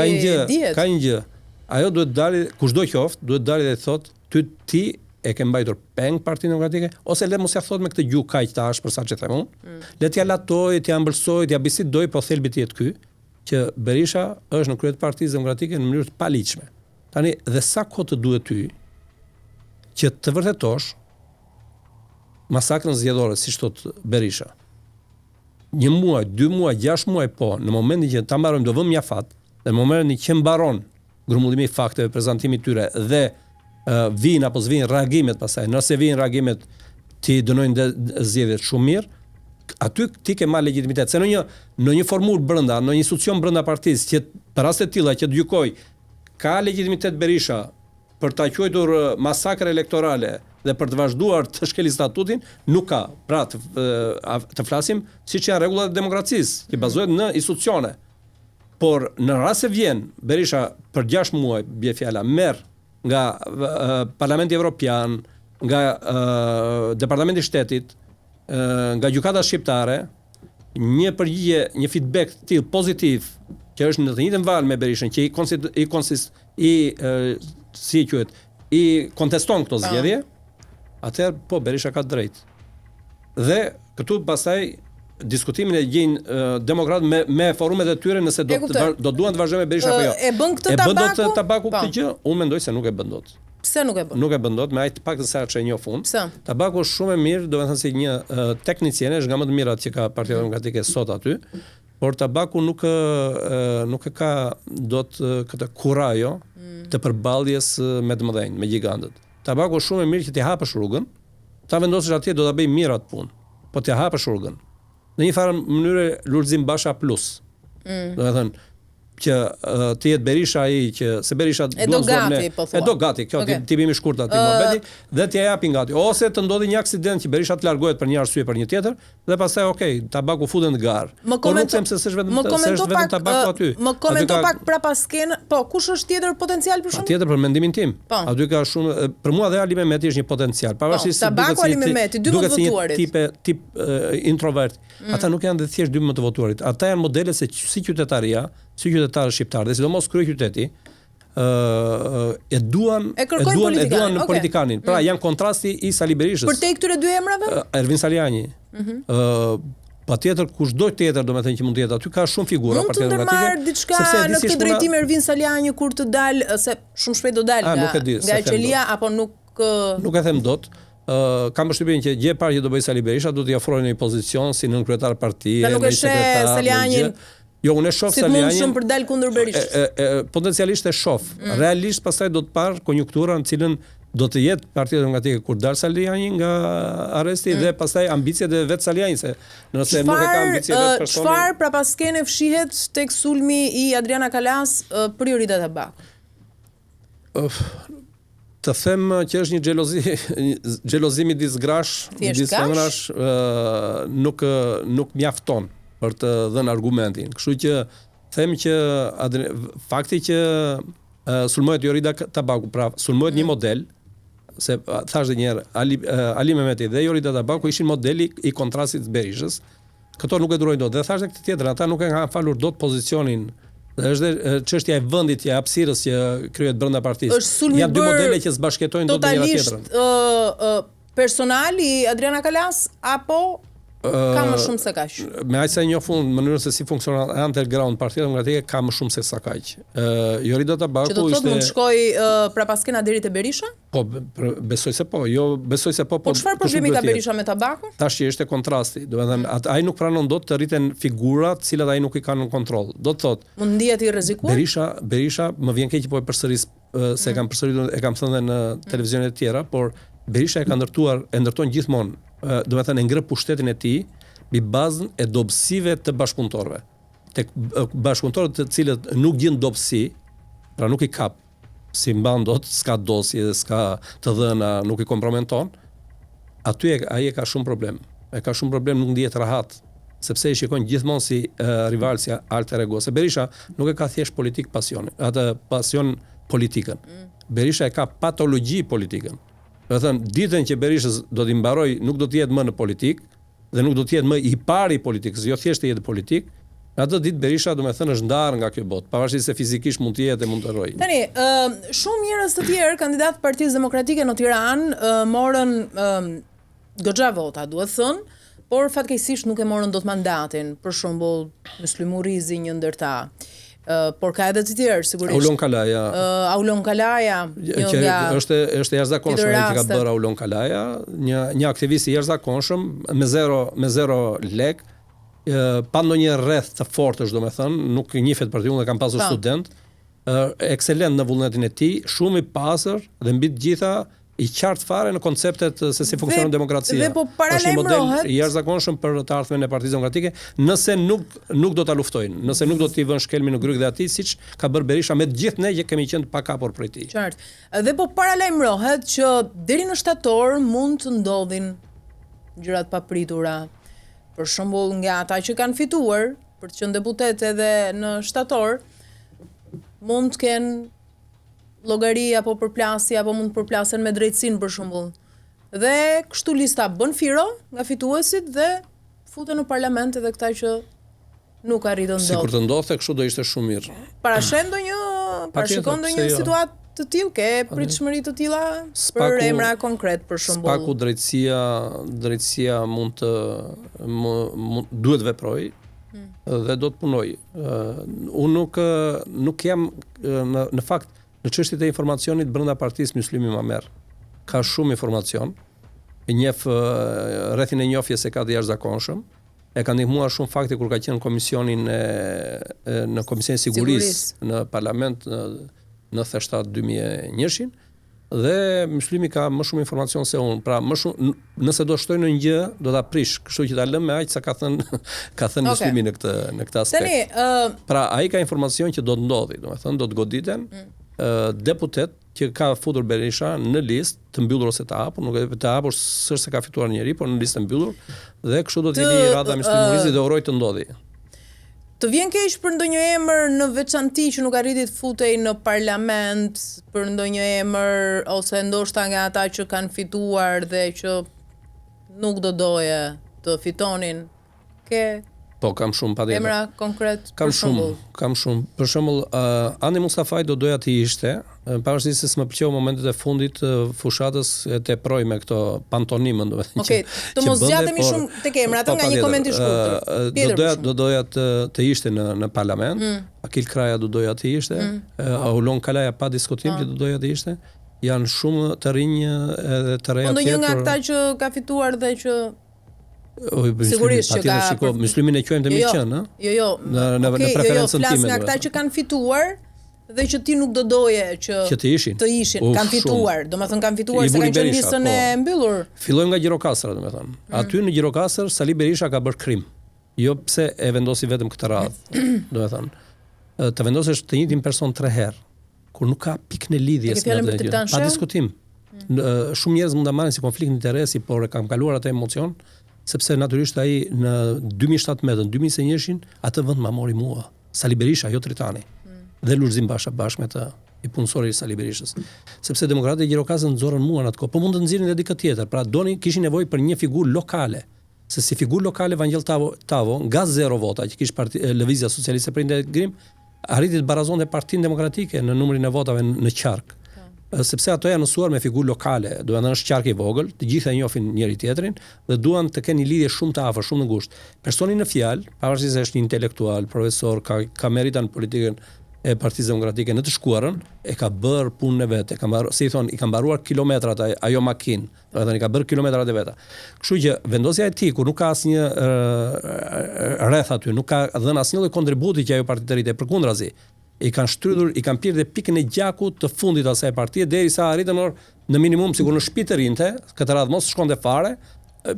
dihet.
Ka një gjë. Ajo duhet dalë, kushdo qoftë, duhet dalë dhe thotë ti e ke mbajtur peng Partinë Demokratike, ose le mos ja thot me këtë gjuhë kaq të ashpër sa që them unë. Le t'ja latoj, t'ja ëmbëlsoj, t'ja bisedoj, po thelbi të jetë ky, që Berisha është në krye të Partisë Demokratike në mënyrë të paligjshme. Tani dhe sa kohë të duhet ty që të vërtetosh masakrën zgjedhore, siç thot Berisha. 1 muaj, 2 muaj, 6 muaj po, në momentin që ta mbarojmë do vëmë mjafat, dhe në momentin që mbaron grumullimi i fakteve, prezantimi i tyre dhe vijnë apo s'vijnë reagimet pastaj. Nëse vijnë reagimet, ti dënojnë zgjedhjet shumë mirë, aty ti ke marrë legitimitet. Se në një formulë brenda, në një institucion brenda partisë që për raste të tilla që të gjykoj ka legitimitet Berisha për ta quajtur masakër elektorale dhe për të vazhduar të shkelë statutin, nuk ka. Pra të flasim siç janë rregullat e demokracisë, që bazohet në institucione. Por në rast se vjen Berisha për 6 muaj, bie fjala, merr nga Parlamenti Evropian, nga Departamenti i Shtetit, nga gjykata shqiptare, një përgjigje, një feedback të tillë pozitiv, që është në të njëjtën valë me Berishën, që i konteston këto zgjedhje, atëherë po Berisha ka drejt. Dhe këtu pastaj diskutimin e gjejnë demokratë me forumet e tyre nëse do duan të vazhdojnë me Berisha apo jo.
E bën këtë
Tabaku këtë gjë? Unë mendoj se nuk e bën dot.
Pse nuk e bën?
Nuk e bën dot, me aq të paktën sa që e njoh unë.
Pse?
Tabaku është shumë e mirë, do të thënë si një teknician, është nga më të mirat që ka Partia Demokratike sot aty, por Tabaku nuk e ka dot këtë kurajo të përballjes me të mëdhenj, me gigantët. Tabaku është shumë e mirë që t'i hapësh rrugën, ta vendosësh atje do ta bëj mirë atë punë, po t'i hapësh rrugën. Në një farë mënyrë Lulzim Basha plus. Do të thënë që të jetë Berisha ai që se Berisha do gati, kjo tipimi i shkurt aty mohabeti dhe t'ja japi gati. Ose të ndodhi një aksident që Berisha të largohet për një arsye për një tjetër dhe pastaj Tabaku futet në garë.
Por
nuk them se s'është vetëm Tabaku aty.
Më komento pak prapa skenë. Po, kush është tjetër potencial për shkak?
Tjetër për mendimin tim. Aty ka shumë për mua dhe Ali Mehmeti është një potencial. Pavarësisht se
Tabaku Ali Mehmeti, dy më të votuarit.
Tip introvert. Ata nuk janë dhe thjesht dy më të votuarit. Ata janë modele se si qytetaria, si qytetarë shqiptarë, dhe sidomos kryeqyteti, e duan në politikanin. Pra janë kontrasti i Sali Berishës.
Për te këtyre dy emrave?
Ervin Saliani. Patjetër kushdo tjetër domethënë që mund të jetë aty, ka shumë figura Partia Demokratike.
Mund të ndërmarr diçka në këtë drejtim Ervin Saliani kur të dalë, se shumë shpejt do dalë nga Qelia apo nuk
e them dot. Kam përshtypjen që gjë e parë që do bëj Sali Berisha do t'i ofrojë një pozicion si nën kryetar partie,
në sekretar. Salianin.
Jo, unë e shoh Salianin.
Si mund për dal kundër Berishës.
Potencialisht e shoh. Realisht pastaj do të parë konjunktura në cilën do të jetë Partia Demokratike kur dal Saliani nga arresti dhe pastaj ambicet e vet Salianit, se nëse nuk e ka ambicet vetë personi.
Çfarë prapa skene fshihet tek sulmi i Adriana Kalas për Jorida Tabaku?
Të them që është një xhelozimi disgrash, disëmrash, nuk mjafton për të dhënë argumentin. Kështu që them që fakti që sulmohet Jorida Tabaku, pra sulmohet një model, se thash edhe një herë, Ali Mehmeti dhe Jorida Tabaku ishin modeli i kontrastit të Berishës. Këto nuk e durojnë dot. Dhe thash edhe këtë tjetër, ata nuk e kanë falur dot pozicionin. Është çështja e vendit, e hapësirës që kryhet brenda partisë. Janë dy modele që zbashkëtojnë dot me njëra tjetrën.
Totalisht personal i Adriana Kalas apo ka më shumë se kaq?
Me aq sa një fund mënyrën se si funksionon underground Partia Demokratike ka më shumë se sa kaq. Jori Tabaku
Që do të thotë mund të shkoj prapaskena deri te Berisha?
Po, besoj se po. Jo, besoj se po.
Po çfarë problemi ka Berisha me Tabakun?
Tash që është kontrasti. Do të thënë, ai nuk pranon dot të rriten figurat, të cilat ai nuk i ka në kontroll. Do të thotë,
mund ndihet i rrezikuar?
Berisha më vjen keq po e përsëris se e kam përsëritur, e kam thënë në televizionet e tjera, por Berisha e ndërton gjithmonë, do të thënë, ngre pushtetin e tij mbi bazën e dobësive të bashkëpunëtorëve. Tek bashkëpunëtorët të cilët nuk gjen dobësi, pra nuk i kap, si mban dot, s'ka dosje, s'ka të dhëna, nuk i kompromenton, aty ai e ka shumë problem. E ka shumë problem, nuk ndihet rahat, sepse i shikon gjithmonë si rival, si alter ego. Se Berisha nuk e ka thjesht politik pasion, atë pasion politikën. Berisha e ka patologji politikën. Do të thënë, ditën që Berishës do t'i mbaroj, nuk do të jetë më në politik dhe nuk do të jetë më i pari politikës, jo thjesht të jetë politik. Atë ditë Berisha, do të thënë, është ndarë nga kjo botë, pavarësisht se fizikisht mund të jetë e mund të rrojë.
Tani, shumë njerëz të tjerë, kandidatë Partisë Demokratike në Tiranë, morën goxha vota, duhet thënë, por fatkeqësisht nuk e morën dot mandatin. Për shembull, Muslim Urizi një ndër ta. Por ka edhe të tjerë, sigurisht. Aulon Kalaja,
është jashtëzakonshëm që ka bërë Aulon Kalaja, një aktivist i jashtëzakonshëm me zero lek, pa ndonjë rreth të fortësh, domethënë, nuk njihet për ty, unë kam pasur student, ekselent në vullnetin e tij, shumë i pasër dhe mbi të gjitha i qartë fare në konceptet se si funksionon demokracia.
Dhe po paralajmërohet
i jashtëzakonshëm për të ardhmen e Partisë Demokratike, nëse nuk do ta luftojnë, nëse nuk do t'i vënë shkelmin në gryq dhe atij, siç ka bërë Berisha me të gjithë ne që kemi qenë pa kapur prej tij.
Qartë. Dhe po paralajmërohet që deri në shtator mund të ndodhin gjëra të papritura. Për shembull, nga ata që kanë fituar për të qenë deputet edhe në shtator, mund të kenë llogari apo përplasje, apo mund të përplasen me drejtësinë për shembull. Dhe kështu lista bën firo nga fituesit dhe futen në parlament edhe këta që nuk arritën dot.
Sikur të ndodhte kështu do ishte shumë mirë.
Parashikon ndonjë situatë të tillë, ke pritshmëri të tilla për emra konkret për shembull.
Spaku drejtësia mund duhet veproj dhe do të punoj. Unë nuk jam në fakt në çështjet e informacionit brenda Partisë Muslimi Mamer. Ka shumë informacion, e njeh rrethin e njohjes se ka të jashtëzakonshëm. E ka ndihmuar shumë fakti kur ka qenë në komisionin në Komisionin Sigurisë në Parlament në 97-2001 dhe Muslimi ka më shumë informacion se unë. Pra më shumë, nëse do shtoj në një gjë, do ta prish, kështu që ta lëm me aq sa ka thënë Muslimi në këtë aspekt. Pra ai ka informacion që do të ndodhi, domethënë do të goditen deputet që ka futur Berisha në listë të mbyllur ose të hapur, nuk e të hapur s'është se ka fituar njëri, por në listë të mbyllur dhe kështu do të jeni rradha Muslim Urizi dhe uroj të ndodhi.
Të vjen keq për ndonjë emër në veçanti që nuk arriti të futej në parlament, për ndonjë emër ose ndoshta nga ata që kanë fituar dhe që nuk do doje të fitonin.
Po, kam shumë patjetër.
Emra konkret
kam shumë. Për shembull, Andi Mustafaj do doja të ishte, pavarësisht se s'më pëlqeu momentet e fundit fushatës e teproj me këto pantonimën, domethënë.
Okej, të mos zgjatemi shumë tek emrat, nga një koment i shkurtër.
Do doja të ishte në parlament. Akil Kraja do doja të ishte, Aulon Kalaja pa diskutim që do doja të ishte. Janë shumë të rinj edhe të reja tjetër.
Po ndonjë nga ata që ka fituar dhe që
sigurisht që ka Muslimin e quajmë të miqën, ë?
Jo.
Në preferencën time.
Flas nga ata që kanë fituar dhe që ti nuk do doje që
të ishin.
Kanë fituar, domethënë kanë fituar se kanë qenë listën e mbyllur.
Fillojmë nga Gjirokastra, domethënë. Aty në Gjirokastër Sali Berisha ka bërë krim. Jo pse e vendosi vetëm këtë radhë, domethënë. Të vendosësh të njëjtin person 3 herë, kur nuk ka pikë në lidhje me atë. Pa diskutim. Shumë njerëz mund ta marrin si konflikt interesi, por e kam kaluar atë emocion. Sepse natyrisht ai në 2017, në 2021 atë vend ma mori mua, Sali Berisha, jo Tritani. Dhe Lulzim Basha bashkë me të i punësori i Sali Berishës. Sepse demokratët e Gjirokastër nxorën mua në atë kohë, po mund të nxirrin edhe dikë tjetër. Pra kishin nevojë për një figurë lokale. Se si figurë lokale Vangjell Tavo nga 0 vota që kishte Lëvizja Socialiste për integrim, arriti të barazonte Partinë Demokratike në numrin e votave në qark. sepse ato janë mësuar me figurë lokale, do të thënë është qark i vogël, të gjitha e njohin njëri tjetrin dhe duan të kenë një lidhje shumë të afërt, shumë të ngushtë. Personi në fjalë, pavarësisht se është një intelektual, profesor, ka merita në politikën e Partisë Demokratike në të shkuarën, e ka bërë punën e vet, i ka mbaruar kilometrat ajo makinë, do të thënë i ka bërë kilometrat e veta. Kështu që vendosja e tij kur nuk ka asnjë rreth aty, nuk ka dhënë asnjë lloj kontributi që ajo parti të rritë, përkundrazi i kanë shtrydhur, i kanë pirë dhe pikën e gjakut të fundit asaj partie derisa arritën në minimum sikur në shtëpi të rinte, këtë radhë mos shkonte fare,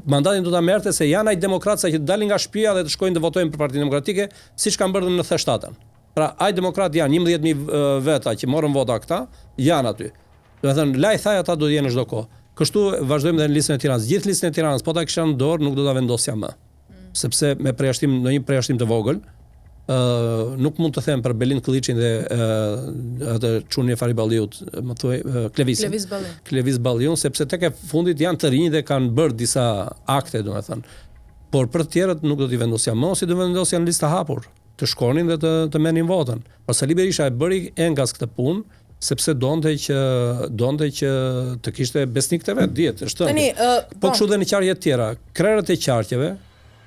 mandatin do ta merrte se janë ai demokratë sa që dalin nga shtëpia dhe të shkojnë të votojnë për Partinë Demokratike, siç kanë bërë në 97-ën. Pra ai demokratë janë 11.000 veta që morën vota këta, janë aty. Do të thënë laj thaj ata do të jenë çdo kohë. Kështu vazhdojmë edhe në listën e Tiranës. Gjithë listën e Tiranës, po ta kisha në dorë, nuk do ta vendosja më. Sepse me përjashtim në një përjashtim të vogël, nuk mund të them për Belind Kılliçin dhe atë çunin e Fariballiut, më thuaj Klevis Balliun, sepse tek e fundit janë të rinj dhe kanë bërë disa akte, domethënë. Por për të tjerët nuk do t'i vendosja më, ose do vendosja në listë hapur, të shkonin dhe të merrnin votën. Por Sali Berisha e bëri engas këtë punë, sepse donte që të kishte besnik të vet, dihet, është. Po kështu dhe në qarje të tjera, krerët e qarqeve.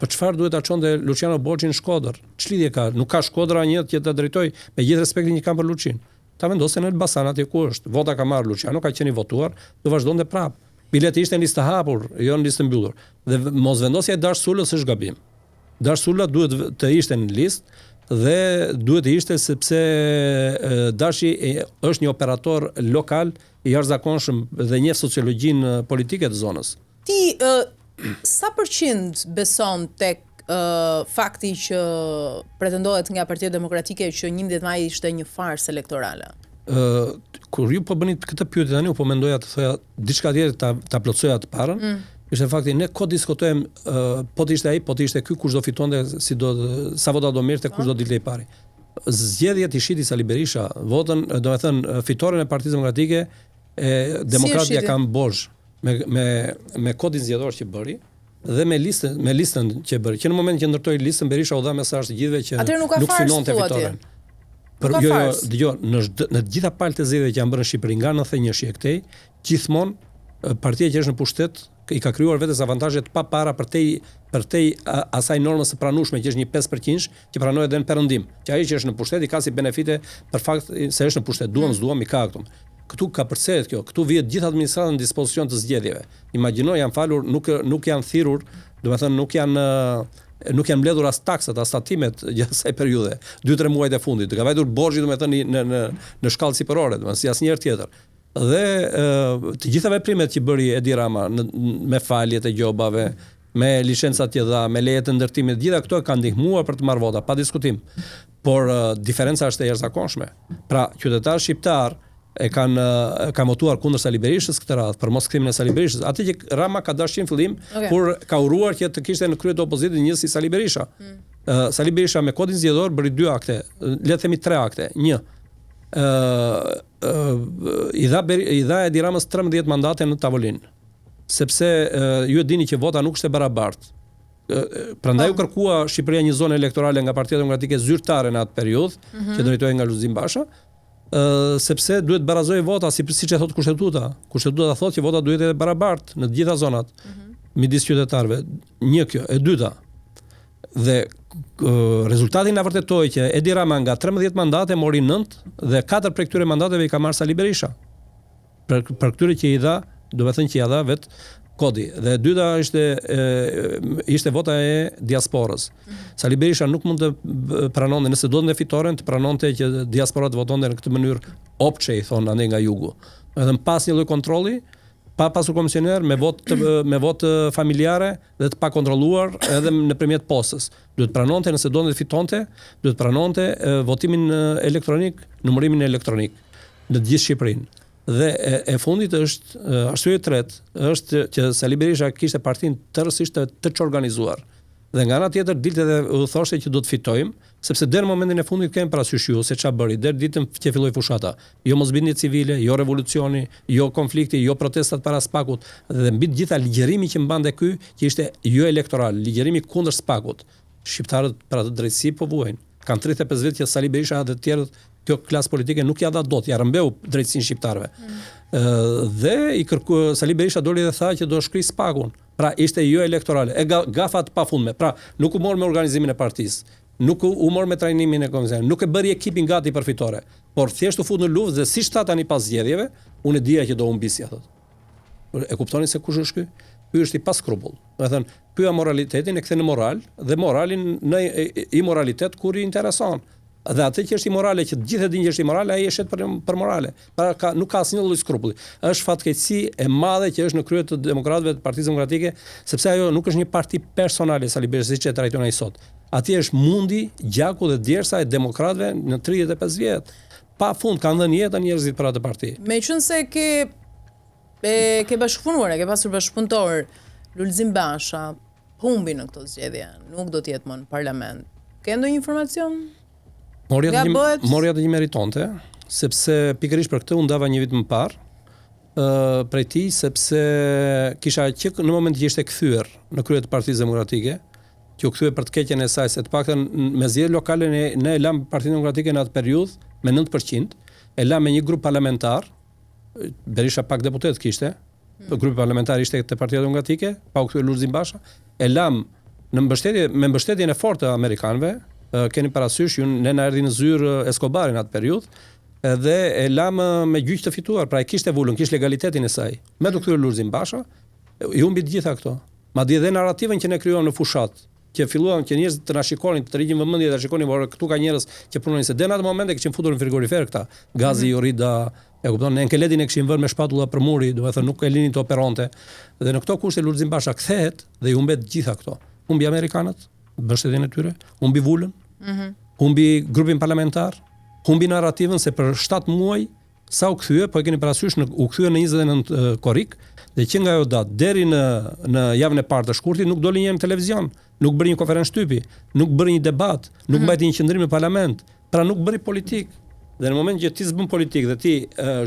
Për çfarë duhet ta çonte Luciano Borxhi në Shkodër? Ç'lidhje ka? Nuk ka Shkodra një që ta drejtoj me gjithë respektin që kam për Luçin. Ta vendosen në Elbasan atje ku është. Vota ka marrë Luciano, ka qenë i votuar, do vazhdonte prap. Bileti ishte në listë hapur, jo në listë mbyllur. Dhe mos vendosja e Dash Sulës është gabim. Dash Sula duhet të ishte në listë dhe duhet të ishte sepse Dashi është një operator lokal i jashtëzakonshëm dhe njeh sociologjinë politike të zonës.
Sa përqind beson tek fakti që pretendohet nga Partia Demokratike që 11 maj ishte një farsë elektorale?
Kur ju po bëni këtë pyetje tani, u po mendoja të thoja diçka tjetër ta plotësoja të parën. Ishte fakti ne ko diskutojmë po të ishte ai, po të ishte ky, kush do fitonte, sa vota do merrte, kush do dilte i pari. Zgjedhjet i shiti Sali Berisha, votën, domethënë fitoren e Partisë Demokratike e demokratët ja kanë Borxh. Me kodin zgjedhor që bëri dhe me listën që bëri. Që në moment që ndërtoi listën Berisha u dha mesazh të gjithëve që nuk synonte fitoren. Dëgjoj, në të gjitha palët e zgjedhjeve që janë bërë në Shqipëri nga 91 e këtej, gjithmonë partia që është në pushtet i ka krijuar vetes avantazhe të papara për te asaj normës së pranueshme që është një 5% që pranohet edhe në perëndim. Që ai që është në pushtet i ka si benefite për fakt se është në pushtet, duam i ka këtu. Këtu ka përcjellë kjo, këtu vihet gjithë administrata në dispozicion të zgjedhjeve. Imagjino janë falur, nuk janë thirrur, domethënë nuk janë mbledhur as taksat, as tatimet gjatë asaj periudhe, 2-3 muajt e fundit. Ka vajtur borxhi domethënë në shkallë sipërore, domethënë si asnjëherë tjetër. Dhe të gjitha veprimet që bëri Edi Rama me faljet e gjobave, me licencat që dha, me lejet të ndërtimit, gjitha këto kanë ndihmuar për të marrë vota, pa diskutim. Por diferenca është e jashtëzakonshme. Pra, qytetarë shqiptar ka votuar kundër Sali Berishës këtë radhë, për mos kthimën e Sali Berishës. Atë që Rama ka dashur në fillim, kur ka uruar që të kishte në krye të opozitës një si Sali Berisha. Sali Berisha me kodin zgjedhor bëri 2 akte, le të themi 3 akte. Një, i dha Edi Ramës 13 mandate në tavolinë, sepse ju e dini që vota nuk ishte barabartë. Prandaj u kërkua Shqipëria një zonë elektorale nga Partia Demokratike zyrtare në atë periudhë, që drejtohej nga Lulzim Basha. Sepse duhet barazoj vota siç e thot kushtetuta. Kushtetuta thotë që vota duhet të jetë barabartë në të gjitha zonat midis qytetarëve. Një kjo, e dyta. Dhe rezultati na vërtetoi që Edi Rama nga 13 mandate mori 9 dhe 4 prej këtyre mandateve i ka marrë Sali Berisha. Për këtyre që i dha, do të thënë që i dha vet kodi. Dhe e dyta ishte vota e diasporës. Sali Berisha nuk mund të pranonte, nëse do të fitoren, të pranonte që diaspora të votonte në këtë mënyrë opçe, i thon ande nga jugu. Edhe pas një lloj kontrolli, pa pasur komisioner, me vot familjare dhe të pa kontrolluar edhe nëpërmjet postës. Duhet pranonte, nëse do të fitonte, duhet pranonte votimin elektronik, numërimin elektronik në të gjithë Shqipërinë. Dhe e fundit është arsye e tretë është që Sali Berisha kishte partinë tërësisht të çorganizuar. Dhe nga ana tjetër dilte dhe u thoshte që do të fitojmë, sepse deri në momentin e fundit kemi parasysh ju se çfarë bëri, deri ditën që filloi fushata. Jo mosbindje civile, jo revolucioni, jo konflikti, jo protestat para SPAK-ut, dhe mbi të gjitha ligjërimi që mbante ky, që ishte jo elektoral, ligjërimi kundër SPAK-ut. Shqiptarët për atë drejtësi po vuajnë. Kanë 35 vjet që Sali Berisha dhe të tjerët kjo klasë politike nuk ja dha dot, ja rëmbeu drejtësinë shqiptarëve. Dhe Sali Berisha doli dhe tha që do shkrijë SPAK-un. Pra ishte jo elektorale, gafat pafundme. Pra nuk u mor me organizimin e partisë, nuk u mor me trajnimin e komisionit, nuk e bëri ekipin gati për fitore, por thjesht u fut në luftë dhe siç tha tani pas zgjedhjeve, unë e dija që do humbisja thotë. E kuptoni se kush është ky? Ky është i pa skrupull. Do të thënë, pyja moralitetin e kthen në moral dhe moralin në imoralitet kur i intereson. Dhe atë që është imorale, që të gjithë e dinë që është imorale, ai e shet për morale. Pra nuk ka asnjë lloj skrupulli. Është fatkeqësi e madhe që është në krye të demokratëve të Partisë Demokratike, sepse ajo nuk është një parti personale, Sali Berisha siç e trajton ai sot. Atje është mundi, gjaku dhe djersa e demokratëve në 35 vjet. Pa fund kanë dhënë jetën njerëzit për atë parti.
Meqense ke bashkëpunuar, ke pasur bashkëpunëtor, Lulzim Basha humbi në këto zgjedhje, nuk do të jetë më në parlament. Ke ndonjë informacion?
Morja të një meritonte, sepse pikërisht për këtë unë dava një vit më parë prej tij, sepse kisha që në moment që ishte kthyer në krye të Partisë Demokratike, që u kthye për të keqen e saj, se të paktën me zgjedhje lokale ne e lam Partinë Demokratike në atë periudhë me 9%, e lam me një grup parlamentar, Berisha pak deputet kishte, grupi parlamentar ishte te Partia Demokratike, pa u kthyer Lulzim Basha, e lam me mbështetjen e fortë të amerikanëve. Keni parasysh, ne na erdhi në zyrë Escobarin atë periudhë, edhe e lam me gjyq të fituar, pra e kishte vulën, kishte legalitetin e saj. Me të kthyer Lulzim Basha, i humbi të gjitha këto. Madje edhe narrativën që ne krijuam në fushat, që filluan që njerëzit të na shikonin, të rigjin vëmendje, ta shikonin, por këtu ka njerëz që punojnë se në atë moment e kishin futur në frigorifer këta. Gazi Jorida, e kupton, ne Enkeledin e kishin vënë me shpatulla për muri, do të thënë nuk e linin të operonte. Dhe në këto kushte Lulzim Basha kthehet dhe i humbet gjitha këto. Humbi amerikanët, mbështetjen e tyre, humbi vulën, humbi grupin parlamentar, humbi narrativën se për 7 muaj sa u kthye, po e keni parasysh u kthye në 29 korrik, dhe që nga ajo datë deri në javën e parë të shkurtit nuk doli një në televizion, nuk bëri një konferencë shtypi, nuk bëri një debat, nuk mbajti një qendrim në parlament, pra nuk bëri politik. Dhe në moment që ti s'bën politik dhe ti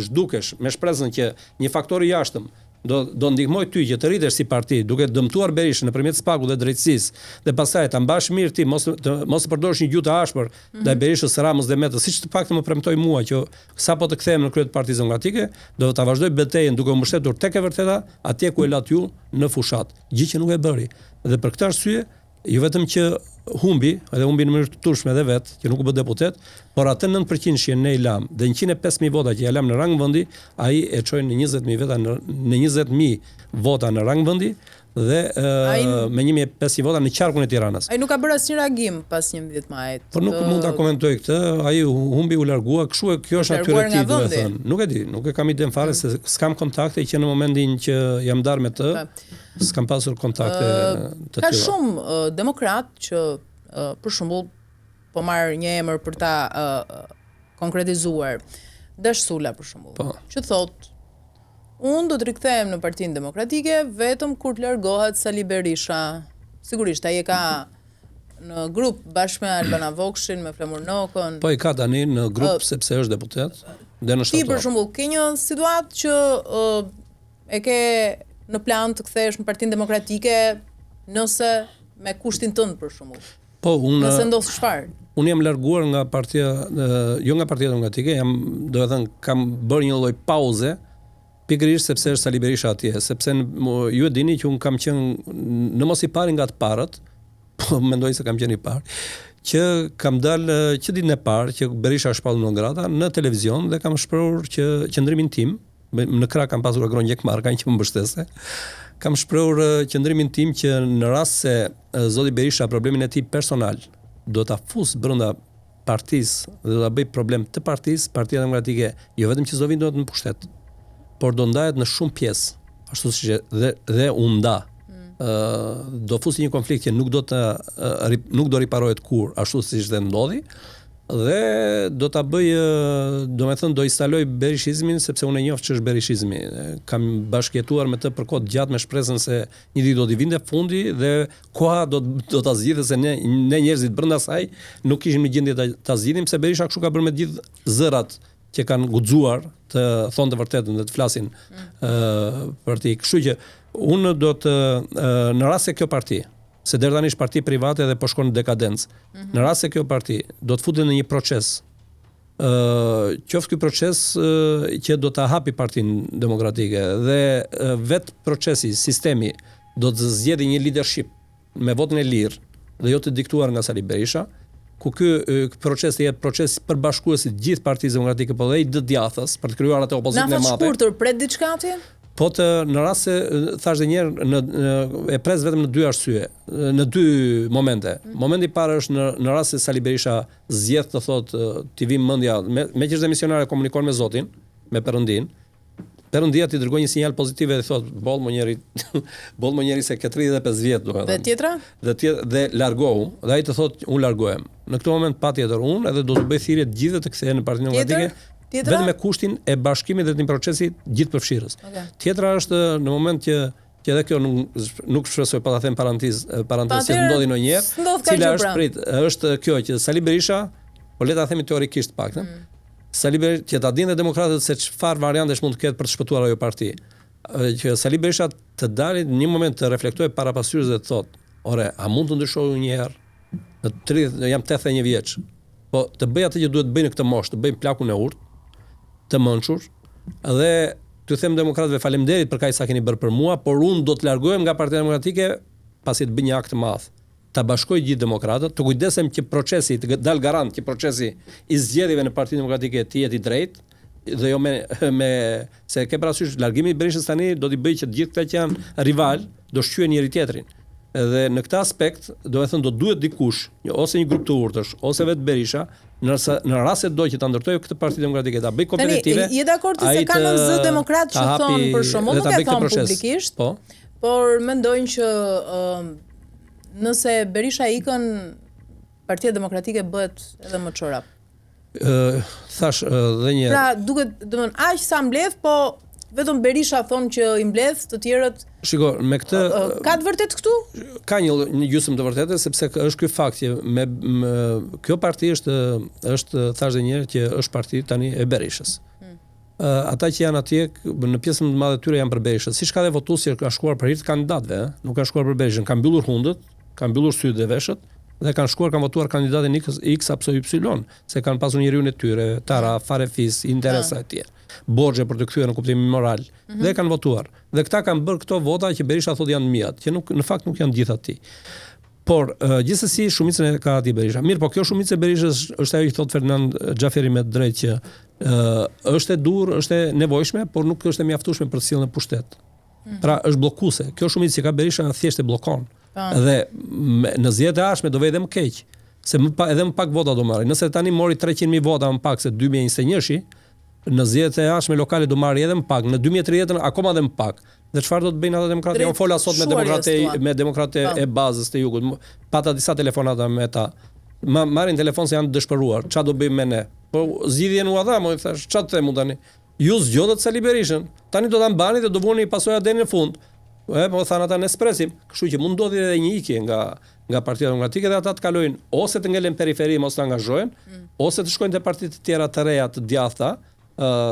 zhdukesh me shpresën që një faktor i jashtëm do ndihmoj ty që të rritesh si parti, duke dëmtuar Berishën nëpërmjet SPAK-ut dhe drejtësisë, dhe pastaj ta mbash mirë ti, mos të përdorësh një gjuhë të ashpër ndaj Berishës, Ramës dhe Metës, siç të paktën më premtoi mua që sapo të kthehem në krye të Partisë Demokratike, do ta vazhdoj betejën duke u mbështetur tek e vërteta atje ku e lat ju në fushat, gjë që nuk e bëri. Dhe për këtë arsye, jo vetëm që humbi, edhe humbi në mënyrë të turshme edhe vetë, që nuk u bë deputet, por atë 9% që ne i lam dhe 105.000 vota që ja lam në rang vendi, ai e çoi në 20.000 vota në 20.000 vota në rang vendi dhe me 1.500 vota në qarkun e Tiranës.
Ai nuk ka bërë asnjë reagim pas 11 majit.
Por nuk mund ta komentoj këtë, ai humbi u largua, kështu kjo është natyrë e tij, do të thënë. Nuk e di, nuk e kam idem fare se s'kam kontakte që në momentin që jam ndarë me të, s'kam pasur kontakte të tilla.
Ka shumë demokrat që për shembull po marr një emër për ta konkretizuar. Dash Sula për shembull, që thotë unë do të rikthehem në Partinë Demokratike vetëm kur të largohet Sali Berisha. Sigurisht ai e ka në grup bashkë me Albana Vokshin, me Flamur Nokën.
Po i ka tani në grup sepse është deputet dhe në shtator.
Ti për shembull ke një situatë që e ke në plan të kthehesh në Partinë Demokratike nëse me kushtin tënd për shembull.
Po unë
nëse ndodh çfarë?
Unë jam larguar nga partia, jo nga Partia Demokratike, do të thënë kam bërë një lloj pauze, pikërisht sepse është Sali Berisha atje, sepse ju e dini që unë kam qenë në mos i pari nga të parët, po mendoj se kam qenë i parë, që kam dalë që ditën e parë që Berisha shpallur në ngrata në televizion dhe kam shprehur që qëndrimin tim, në krah kam pasur agron Gjekmarka që më mbështeste, kam shprehur qëndrimin tim që në rast se zoti Berisha problemin e tij personal do ta fus brenda partisë dhe do ta bëj problem të partisë, Partia Demokratike jo vetëm që do vinë në pushtet, por do ndahet në shumë pjesë, ashtu siç dhe u nda. Do fusi një konflikt që nuk do riparohet kur, ashtu siç dhe ndodhi, dhe do ta bëj, domethënë do instaloj berishizmin sepse unë e njoh ç'është berishizmi. Kam bashkëjetuar me të për kohë gjatë me shpresën se një ditë do t'i vinte fundi dhe koha do ta zgjidhte se ne njerëzit brenda saj nuk kishim në gjendje ta zgjidhim se Berisha kështu ka bërë me gjithë zërat që kanë guxuar të thonë të vërtetën dhe të flasin për ti. Kështu që unë do të në rast se kjo parti, se deri tani është parti private dhe po shkon në dekadencë, në rast se kjo parti do të futet në një proces qoftë ky proces që do ta hapi Partinë Demokratike dhe vetë procesi, sistemi do të zgjedhë një leadership me votën e lirë dhe jo të diktuar nga Sali Berisha, ku ky proces të jetë proces përbashkues i gjithë Partisë Demokratike, po dhe i djathtas për të krijuar atë opozitën e madhe.
Na shkurtër pret diçka atje?
Po në rast se thash edhe një herë e pres vetëm në dy arsye, në dy momente. Momenti i parë është në rast se Sali Berisha zgjedh të thotë t'i vi mendja me që është emisionare komunikon me Zotin, me Perëndin. Perëndia ti dërgoi një sinjal pozitiv dhe thotë boll më njëri se ke 35 vjet domethënë.
Dhe tjetra?
Dhe largohu, dhe ai të thotë unë largohem. Në këtë moment patjetër unë edhe do të bëj thirrje të gjithë të kthehen në Partinë Demokratike. Vetëm me kushtin e bashkimit dhe të një procesi gjithë përfshirës. Tjetra është në moment që edhe kjo nuk shpresoj pa ta them parantezë që ndodhi ndonjëherë, cila është kjo që Sali Berisha, po le ta themi teorikisht paktën, Sali Berisha që ta dinë demokratët se çfarë variantesh mund të ketë për të shpëtuar ajo parti. Që Sali Berisha të dalë në një moment të reflektojë para pasqyrës dhe të thotë, "Ore, a mund të ndryshojë një herë? Jam 81 vjeç. Po të bëj atë që duhet të bëj në këtë moshë, të bëj plakun e urtë, të mençur dhe t'u them demokratëve faleminderit për kaq sa keni bërë për mua, por unë do të largohem nga Partia Demokratike pasi të bëj një akt të madh. Ta bashkoj gjithë demokratët, të kujdesem që procesi të dal garant që procesi i zgjedhjeve në Partinë Demokratike të jetë i drejtë dhe jo me se ke parasysh largimi i Berishës tani do t'i bëj që të gjithë këta që janë rival do shqyen njëri tjetrin. Edhe në këtë aspekt, do të thënë do duhet dikush, ose një grup të urtësh, ose vetë Berisha, në rast se do që ta ndërtojë këtë Parti Demokratike, ta bëj kompetitive.
Je dakord se kanë zë demokrat që thonë për shembull, nuk e thon publikisht, por mendojnë që nëse Berisha ikën, Partia Demokratike bëhet edhe më çorap.
Thash dhe një.
Pra duket, domthon aq sa mbledh, po vetëm Berisha thonë që i mbledh, të tjerët.
Shiko, me këtë
ka të vërtet këtu?
Ka një gjysmë të vërtetë sepse është ky fakt që kjo parti është thash edhe një herë që është parti tani e Berishës. Ata që janë atje në pjesën më të madhe tyre janë për Berishën. Siç ka dhe votuesi ka shkuar për hir të kandidatëve, nuk kanë shkuar për Berishën, kanë mbyllur hundët, kanë mbyllur sytë dhe veshët dhe kanë votuar kandidatin X apo Y, se kanë pasur njeriun e tyre, tara, farefis, interesa e tjerë. Borxhe për të kthyer në kuptimin moral dhe kanë votuar. Dhe këta kanë bërë këto vota që Berisha thotë janë mijat, që në fakt nuk janë gjithë aty. Por gjithsesi shumicën e ka aty Berisha. Mirë, po kjo shumicë e Berishës është ajo që thotë Ferdinand Xhaferi me drejt që është e durë, është e nevojshme, por nuk është e mjaftueshme për të sjellë në pushtet. Pra është bllokuese. Kjo shumicë që ka Berisha thjesht e bllokon. Dhe në zgjedhjet e ardhshme do vë edhe më keq, se edhe më pak vota do marrë. Nëse tani mori 300.000 vota më pak se 2021-shi, në zgjedhjet e ardhshme lokale do marrë edhe më pak, në 2030 akoma edhe më pak. Dhe çfarë do të bëjnë ata demokratë? Unë fola sot me demokratë e bazës të jugut. Pata disa telefonata me ta. Marrin telefon se janë dëshpëruar. Çfarë do bëjmë me ne? Po zgjidhjen u dha, më thash, çfarë të them tani? Ju zgjodhet Sali Berishën. Tani do ta mbani dhe do vuni pasojat deri në fund. Po thanë ata nespresim, kështu që mund ndodhi edhe një ikje nga Partia Demokratike dhe ata të kalojnë ose të ngelen periferi mos të angazhohen, ose të shkojnë te partitë të tjera të reja të djathta,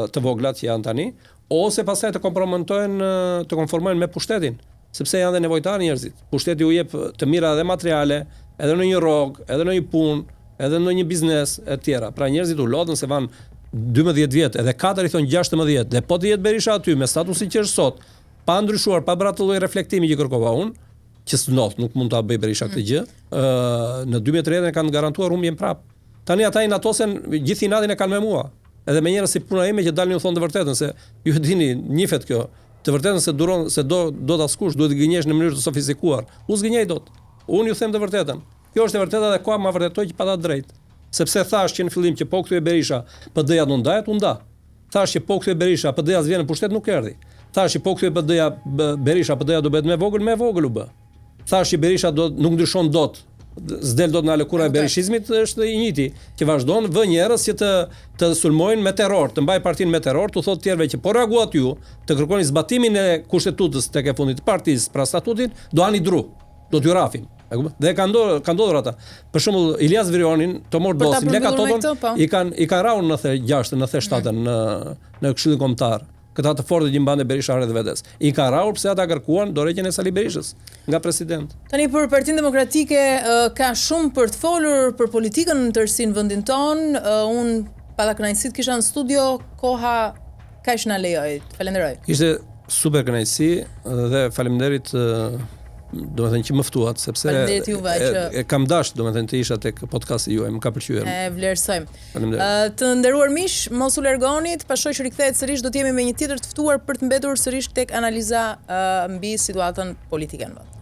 të vogla që janë tani, ose pastaj të konformohen me pushtetin, sepse janë dhe nevojtar njerëzit. Pushteti u jep të mira edhe materiale, edhe në një rrogë, edhe në një punë, edhe në një biznes e tjera. Pra njerëzit u lodhën se van 12 vjet, edhe 4 i thon 16, dhe po të jetë Berisha aty me statusin që është sot, pa ndryshuar, pa bërë atë lloj reflektimi që kërkova unë, që s'ndodh, nuk mund ta bëj Berisha këtë gjë. Në 2030 kanë garantuar humbjen prap. Tani ata inatosen, gjithë inatin e kanë me mua. Edhe me njerëz si puna ime që dalin u thonë të vërtetën se ju dini, njihet kjo. Të vërtetën se do ta skush, duhet të gënjesh në mënyrë të sofistikuar. U zgënjej dot. Unë ju them të vërtetën. Kjo është e vërteta dhe koha më vërtetoi që pata drejt. Sepse thash që në fillim që po kthye Berisha, PD-ja do ndahet, u nda. Thash që po kthye Berisha, PD-ja s'vjen në pushtet, nuk erdhi. Thash që po kthye Berisha, PD-ja do bëhet me vogël u bë. Thash që Berisha nuk ndryshon dot. S'del dot në lëkura e berishizmit, është i njëjti, që vazhdon vë njerëz që të sulmojnë me terror, të mbaj partinë me terror, tu thotë tjerëve që po reaguat ju, të kërkoni zbatimin e kushtetutës tek e fundit të partisë, pra statutin, do ani dru, do t'ju rafim. Dhe ka ndodhur ata. Për shembull Ilias Virionin, Tomor Dosin, Leka Toton, i kanë rrahur në the 6, në the 7 në Këshillin Kombëtar. Këta të fortë që mbante Berisha rreth vetes. I ka rrahur pse ata kërkuan dorëheqjen e Sali Berishës nga president.
Tani për Partinë Demokratike ka shumë për të folur për politikën në tërësinë vendin ton. Unë Pata kënaqësi të kisha në studio, koha kaq na lejoi. Falenderoj.
Ishte super kënaqësi dhe faleminderit do të thënë që më ftuat sepse
Faleminderit juve që
e kam dash do të thënë të isha tek podcasti juaj, më ka pëlqyer.
e vlerësojmë.
Faleminderit.
Të nderuar miq, mos u largonit, pashoj që rikthehet sërish, do të jemi me një tjetër të ftuar për të mbetur sërish tek analiza mbi situatën politike në vend.